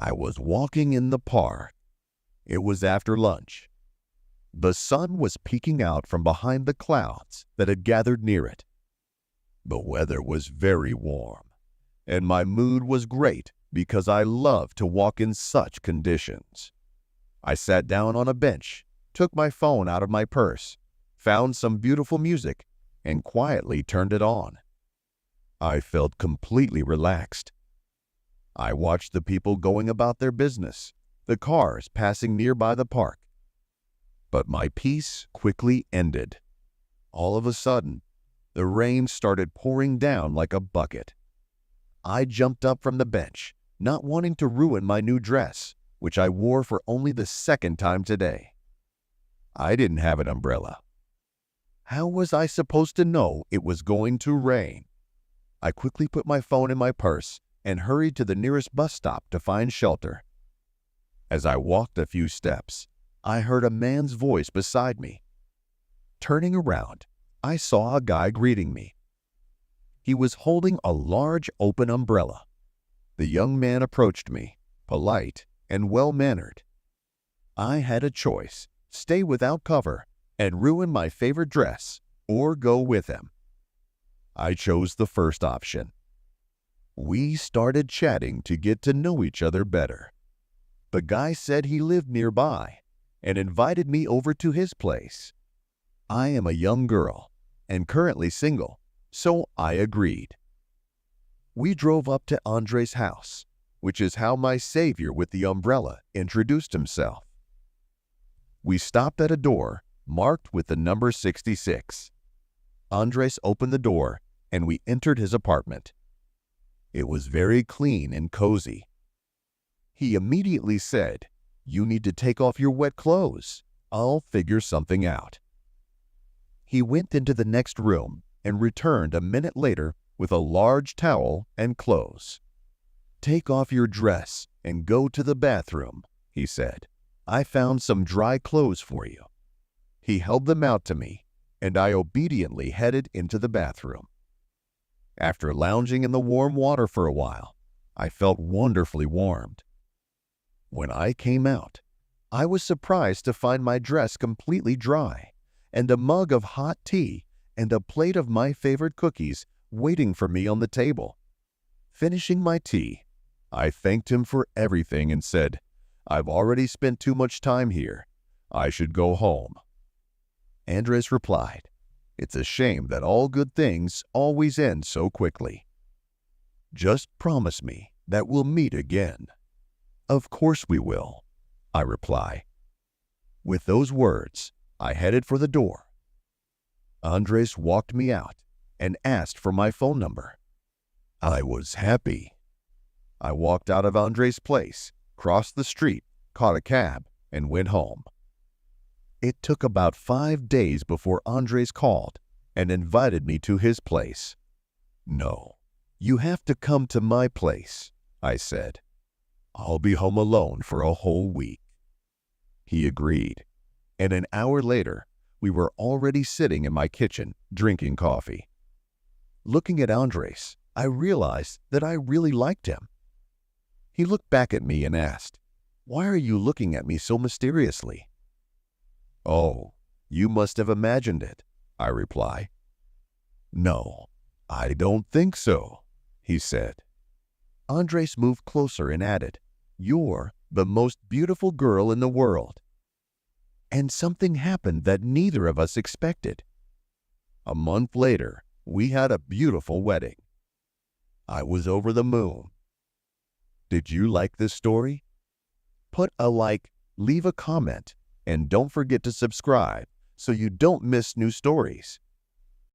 I was walking in the park. It was after lunch. The sun was peeking out from behind the clouds that had gathered near it. The weather was very warm, and my mood was great because I love to walk in such conditions. I sat down on a bench, took my phone out of my purse, found some beautiful music, and quietly turned it on. I felt completely relaxed. I watched the people going about their business, the cars passing nearby the park. But my peace quickly ended. All of a sudden, the rain started pouring down like a bucket. I jumped up from the bench, not wanting to ruin my new dress, which I wore for only the second time today. I didn't have an umbrella. How was I supposed to know it was going to rain? I quickly put my phone in my purse and hurried to the nearest bus stop to find shelter. As I walked a few steps, I heard a man's voice beside me. Turning around, I saw a guy greeting me. He was holding a large open umbrella. The young man approached me, polite and well-mannered. I had a choice: stay without cover and ruin my favorite dress, or go with him. I chose the first option. We started chatting to get to know each other better. The guy said he lived nearby and invited me over to his place. I am a young girl and currently single, so I agreed. We drove up to Andre's house, which is how my savior with the umbrella introduced himself. We stopped at a door marked with the number 66. Andres opened the door and we entered his apartment. It was very clean and cozy. He immediately said, "You need to take off your wet clothes. I'll figure something out." He went into the next room and returned a minute later with a large towel and clothes. "Take off your dress and go to the bathroom," he said. "I found some dry clothes for you." He held them out to me, and I obediently headed into the bathroom. After lounging in the warm water for a while, I felt wonderfully warmed. When I came out, I was surprised to find my dress completely dry, and a mug of hot tea and a plate of my favorite cookies waiting for me on the table. Finishing my tea, I thanked him for everything and said, "I've already spent too much time here. I should go home." Andres replied, "It's a shame that all good things always end so quickly. Just promise me that we'll meet again." "Of course we will," I reply. With those words, I headed for the door. Andres walked me out and asked for my phone number. I was happy. I walked out of Andres' place, crossed the street, caught a cab, and went home. It took about 5 days before Andres called and invited me to his place. "No, you have to come to my place," I said. "I'll be home alone for a whole week." He agreed, and an hour later, we were already sitting in my kitchen drinking coffee. Looking at Andres, I realized that I really liked him. He looked back at me and asked, "Why are you looking at me so mysteriously?" "Oh, you must have imagined it," I reply. "No, I don't think so," he said. Andres moved closer and added, "You're the most beautiful girl in the world." And something happened that neither of us expected. A month later, we had a beautiful wedding. I was over the moon. Did you like this story? Put a like, leave a comment, and don't forget to subscribe so you don't miss new stories.